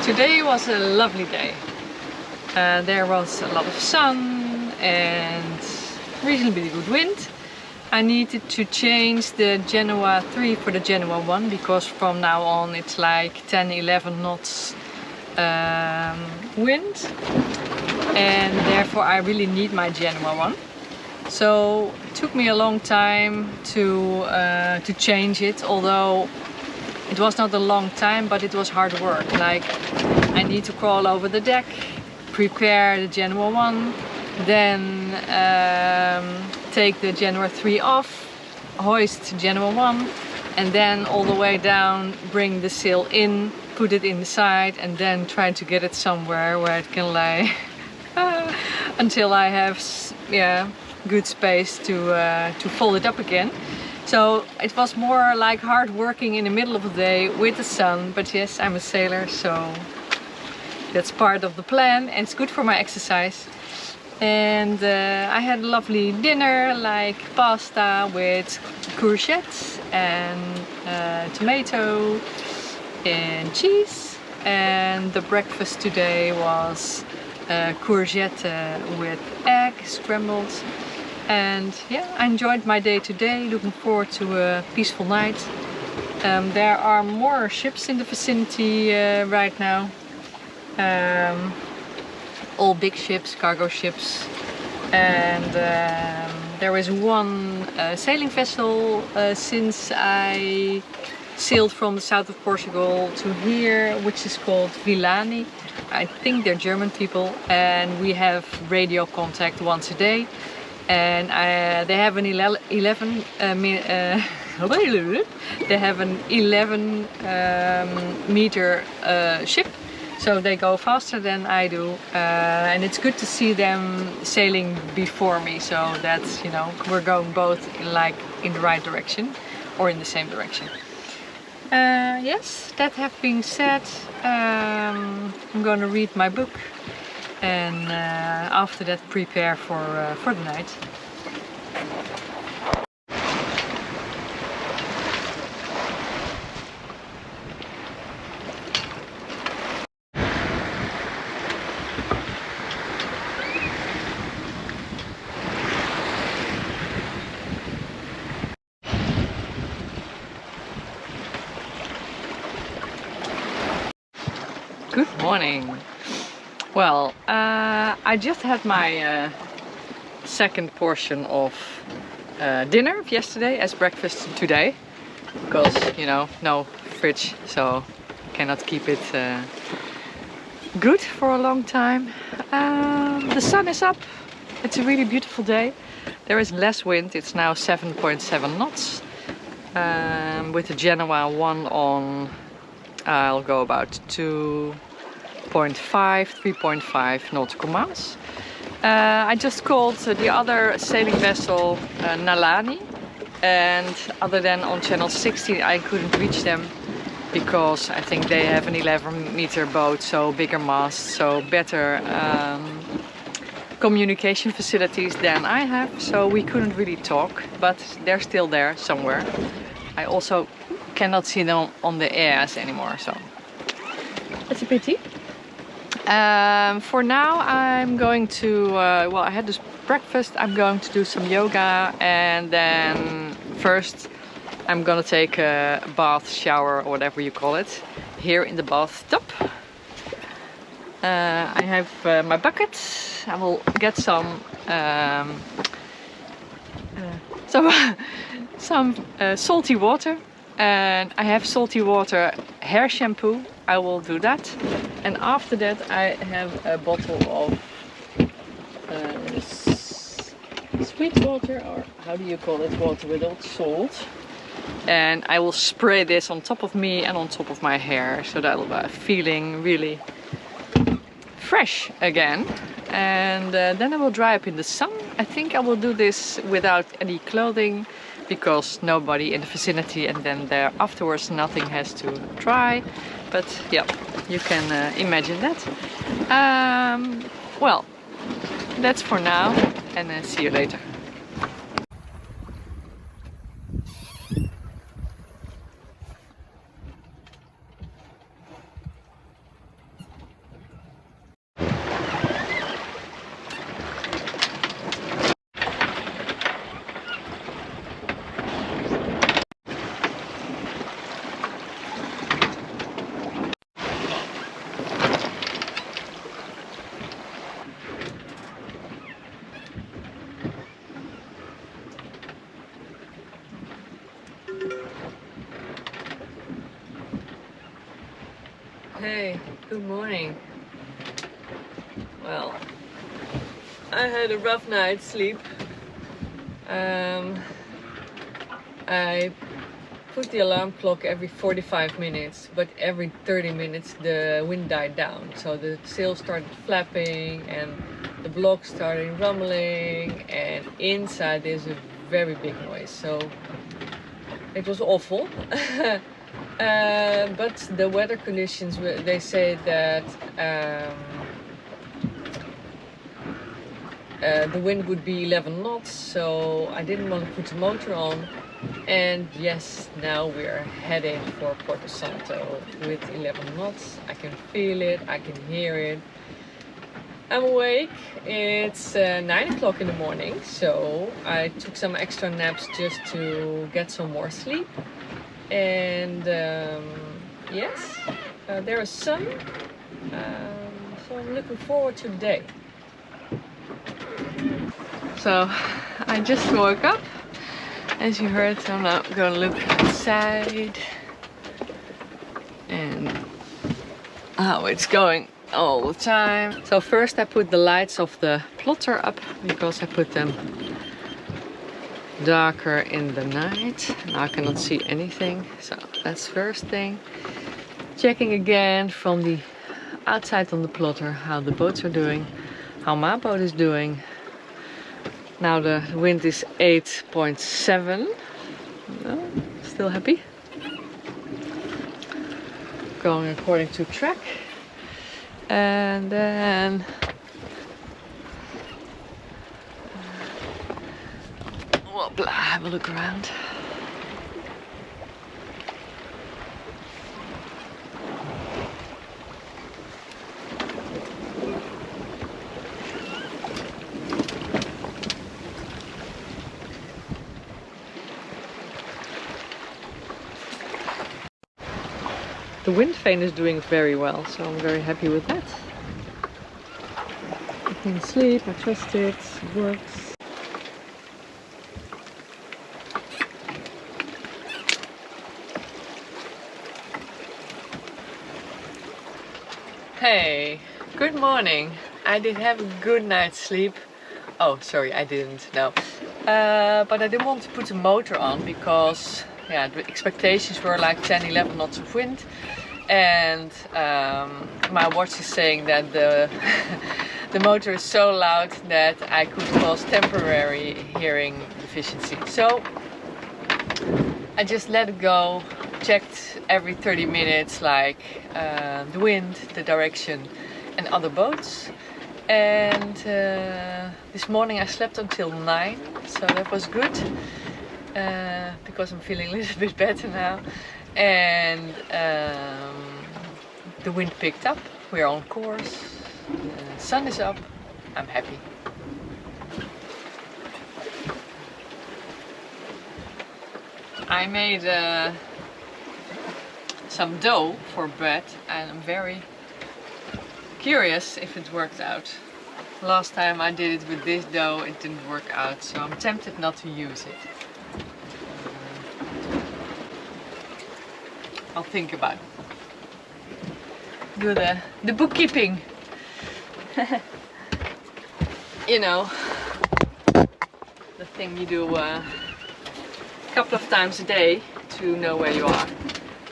Today was a lovely day. There was a lot of sun and reasonably good wind. I needed to change the Genoa 3 for the Genoa 1 because from now on it's like 10-11 knots wind, and therefore I really need my Genoa 1. So it took me a long time to change it, although it was not a long time, but it was hard work. Like, I need to crawl over the deck, prepare the Genoa 1, then take the Genoa 3 off, hoist Genoa 1, and then all the way down bring the sail in, put it inside, and then try to get it somewhere where it can lay until I have good space to fold it up again. So it was more like hard working in the middle of the day with the sun, but yes, I'm a sailor, so that's part of the plan and it's good for my exercise. And I had a lovely dinner, like pasta with courgettes and tomato and cheese. And the breakfast today was courgette with egg scrambled. And yeah, I enjoyed my day today, looking forward to a peaceful night. There are more ships in the vicinity right now. All big ships, cargo ships. And there is one sailing vessel since I sailed from the south of Portugal to here, which is called Viana. I think they're German people, and we have radio contact once a day. And they have an 11 meter ship, so they go faster than I do, and it's good to see them sailing before me, so that's, you know, we're going both in the right direction or in the same direction. Yes, that have been said, I'm going to read my book. And after that prepare for the night. Good morning. Well, I just had my second portion of dinner of yesterday as breakfast today, because, you know, no fridge, so cannot keep it good for a long time. The sun is up, it's a really beautiful day. There is less wind, it's now 7.7 knots. With the Genoa 1 on, I'll go about 3.5 nautical miles. I just called the other sailing vessel Nalani, and other than on channel 16 I couldn't reach them because I think they have an 11 meter boat, so bigger mast, so better communication facilities than I have, so we couldn't really talk, but they're still there somewhere. I also cannot see them on the airs anymore, so it's a pity. For now I'm going to, well, I had this breakfast, I'm going to do some yoga, and then first I'm gonna take a bath, shower, or whatever you call it, here in the bathtub. I have my bucket. I will get some salty water, and I have salty water hair shampoo. I will do that, and after that I have a bottle of sweet water, or how do you call it, water without salt, and I will spray this on top of me and on top of my hair, so that I'll be feeling really fresh again. And then I will dry up in the sun. I think I will do this without any clothing because nobody in the vicinity, and then there afterwards nothing has to dry. But yeah, you can imagine that. Well, that's for now, and see you later. Hey, good morning. Well, I had a rough night's sleep. I put the alarm clock every 45 minutes, but every 30 minutes the wind died down. So the sails started flapping and the block started rumbling, and inside there's a very big noise. So it was awful. But the weather conditions, they say that the wind would be 11 knots, so I didn't want to put the motor on. And yes, now we are heading for Porto Santo with 11 knots. I can feel it, I can hear it. I'm awake. It's 9 o'clock in the morning, so I took some extra naps just to get some more sleep. And yes, there is sun, so I'm looking forward to the day. So I just woke up, as you heard, so I'm now going to look outside and how it's going all the time. So first I put the lights of the plotter up because I put them darker in the night. Now I cannot see anything, so that's first thing. Checking again from the outside on the plotter how the boats are doing, how my boat is doing. Now the wind is 8.7. No, still happy. Going according to track. And then we'll have a look around. The wind vane is doing very well, so I'm very happy with that. I can sleep, I trust it, it works. Hey, good morning. I did have a good night's sleep. Oh, sorry, I didn't, no. But I didn't want to put the motor on because yeah, the expectations were like 10-11 knots of wind. And my watch is saying that the motor is so loud that I could cause temporary hearing deficiency. So I just let it go, checked every 30 minutes like the wind, the direction and other boats. And this morning I slept until 9, so that was good because I'm feeling a little bit better now. And the wind picked up, we're on course, the sun is up, I'm happy. I made some dough for bread and I'm very curious if it worked out. Last time I did it with this dough, it didn't work out, so I'm tempted not to use it. I'll think about it. Do the bookkeeping. You know, the thing you do a couple of times a day to know where you are,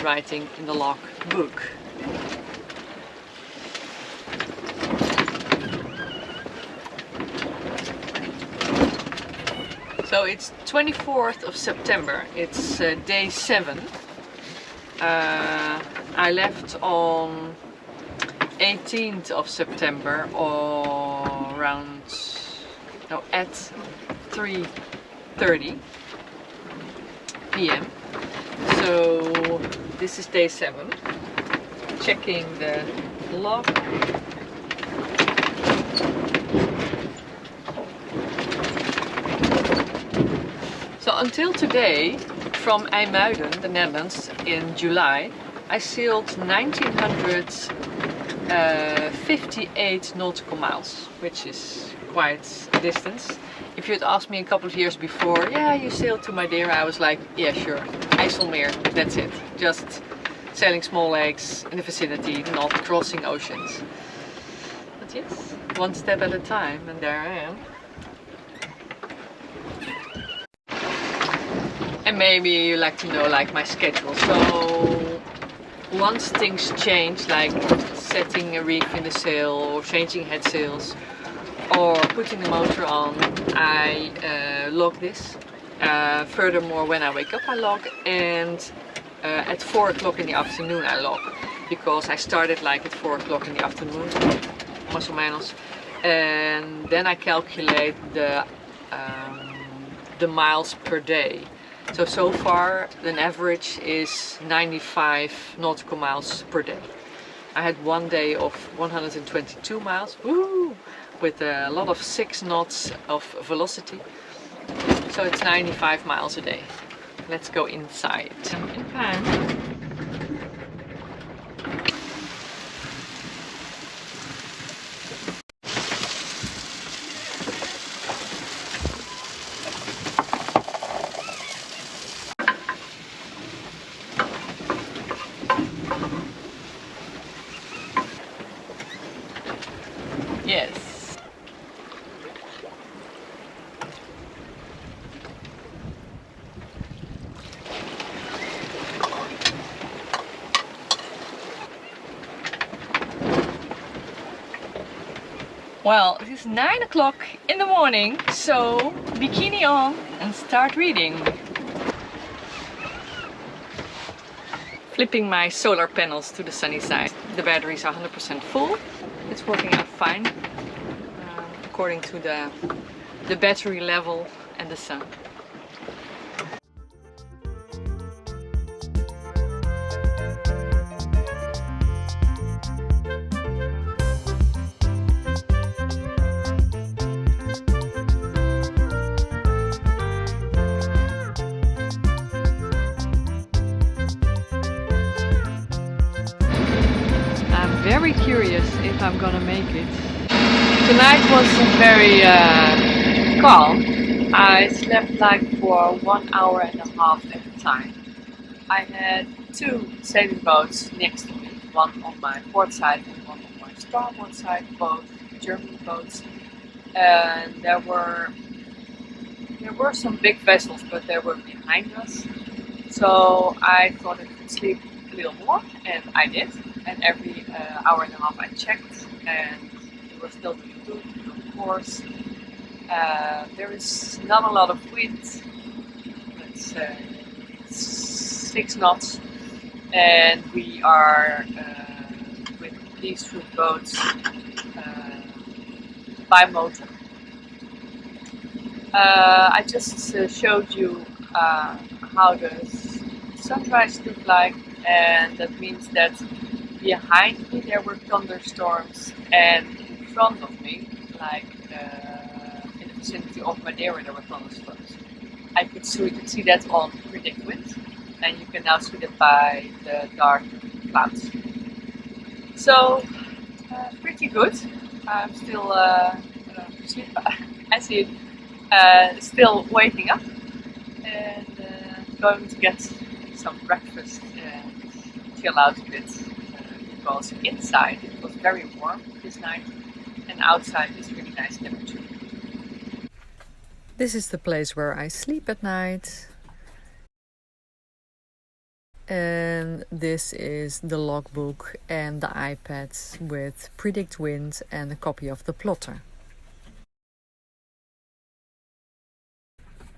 writing in the log book. So it's 24th of September, it's day 7. I left on 18th of September or around, no, at 3:30 p.m. So this is day 7. Checking the log. So until today, from IJmuiden, the Netherlands, in July, I sailed 1958 nautical miles, which is quite a distance. If you'd asked me a couple of years before, yeah, you sailed to Madeira, I was like, yeah, sure, IJsselmeer, that's it. Just sailing small lakes in the vicinity, not crossing oceans. But yes, one step at a time, and there I am. And maybe you like to know like my schedule. So once things change, like setting a reef in the sail or changing head sails or putting the motor on, I log this. Furthermore, when I wake up I log, and at 4 o'clock in the afternoon I log, because I started like at 4 o'clock in the afternoon, más o menos, and then I calculate the miles per day. So far an average is 95 nautical miles per day. I had one day of 122 miles, woo, with a lot of 6 knots of velocity. So it's 95 miles a day. Let's go inside. In pan. Yes. Well, it is 9 o'clock in the morning, so bikini on and start reading. Flipping my solar panels to the sunny side. The batteries are 100% full. It's working out fine, according to the battery level and the sun. Very curious if I'm gonna make it. Tonight was very calm. I slept like for 1 hour and a half at a time. I had 2 sailing boats next to me, one on my port side and one on my starboard side, both German boats. And there were some big vessels, but they were behind us. So I thought I could sleep a little more, and I did. And every hour and a half I checked, and we were still doing good, of course. There is not a lot of wind, it's 6 knots, and we are with these 2 boats by motor. I just showed you how the sunrise looked like, and that means that behind me there were thunderstorms, and in front of me, like in the vicinity of Madeira, there were thunderstorms. I could see that on PredictWind, and you can now see that by the dark clouds. So pretty good. I'm still asleep, I see it, still waking up, and going to get some breakfast and chill out a bit. Because inside it was very warm this night, and outside is really nice temperature. This is the place where I sleep at night. And this is the logbook and the iPad with PredictWind and a copy of the plotter.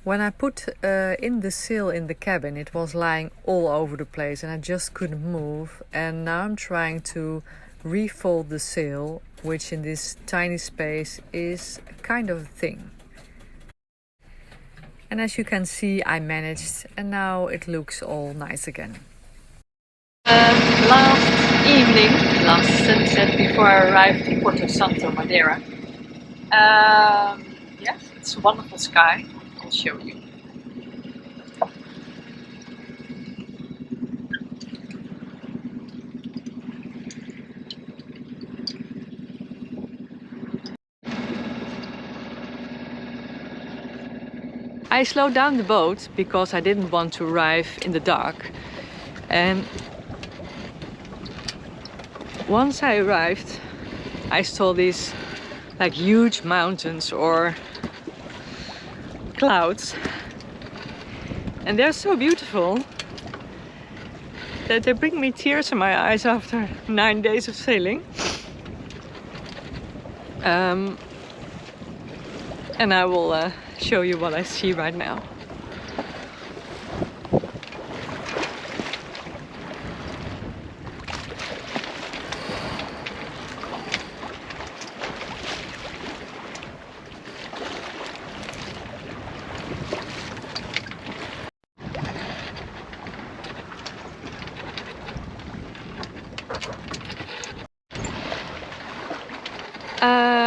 When I put in the sail in the cabin, it was lying all over the place and I just couldn't move. And now I'm trying to refold the sail, which in this tiny space is kind of a thing. And as you can see, I managed, and now it looks all nice again. Last evening, last sunset before I arrived in Porto Santo Madeira. Yes, it's a wonderful sky. I'll show you. I slowed down the boat because I didn't want to arrive in the dark, and once I arrived, I saw these like huge mountains or clouds, and they're so beautiful that they bring me tears in my eyes after 9 days of sailing. And I will show you what I see right now.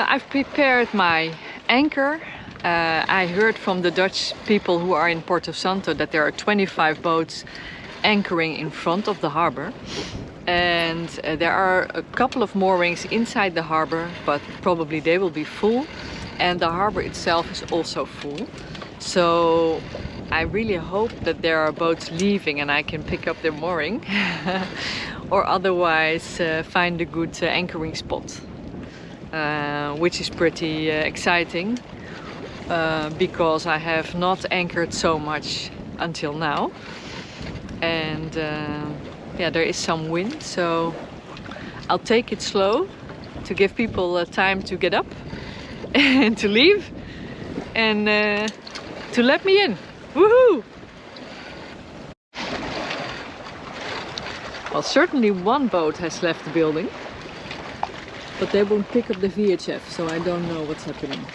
I've prepared my anchor. I heard from the Dutch people who are in Porto Santo that there are 25 boats anchoring in front of the harbour. And there are a couple of moorings inside the harbour, but probably they will be full. And the harbour itself is also full. So I really hope that there are boats leaving and I can pick up their mooring. Or otherwise find a good anchoring spot. Which is pretty exciting because I have not anchored so much until now, and yeah, there is some wind, so I'll take it slow to give people time to get up and to leave and to let me in. Woohoo! Well, certainly one boat has left the building. But they won't pick up the VHF, so I don't know what's happening.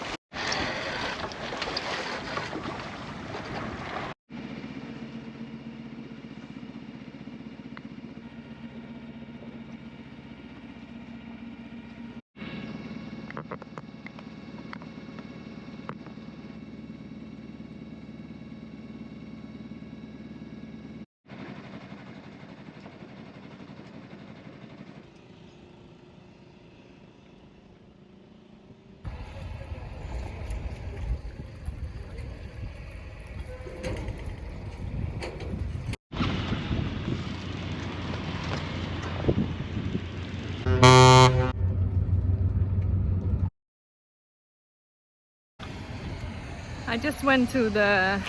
I just went to the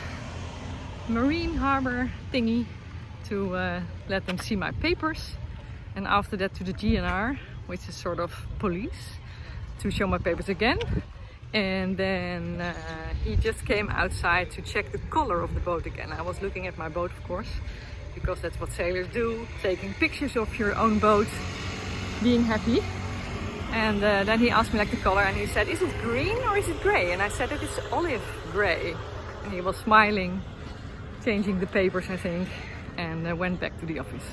marine harbor thingy to let them see my papers, and after that to the GNR, which is sort of police, to show my papers again. And then he just came outside to check the color of the boat again. I was looking at my boat, of course, because that's what sailors do, taking pictures of your own boat, being happy. And then he asked me like the color, and he said, is it green or is it grey? And I said, it is olive grey. And he was smiling, changing the papers, I think, and went back to the office.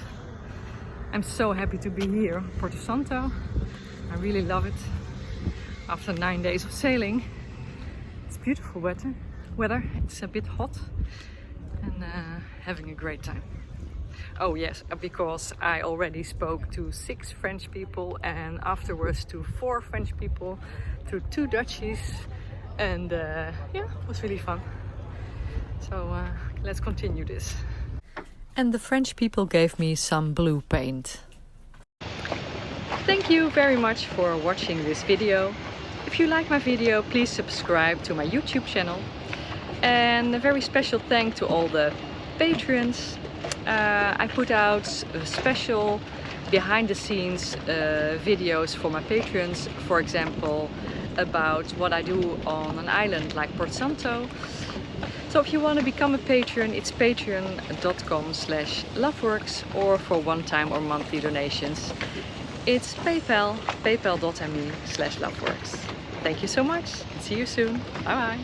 I'm so happy to be here, Porto Santo. I really love it. After 9 days of sailing, it's beautiful weather. It's a bit hot, and having a great time. Oh yes, because I already spoke to 6 French people and afterwards to 4 French people, to 2 Dutchies, and yeah, it was really fun. So let's continue this. And the French people gave me some blue paint. Thank you very much for watching this video. If you like my video, please subscribe to my YouTube channel. And a very special thank to all the patrons. I put out special behind the scenes videos for my patrons, for example about what I do on an island like Porto Santo. So if you want to become a patron, it's patreon.com/Loveworkx, or for one-time or monthly donations it's paypal.me/Loveworkx. Thank you so much, see you soon, bye bye.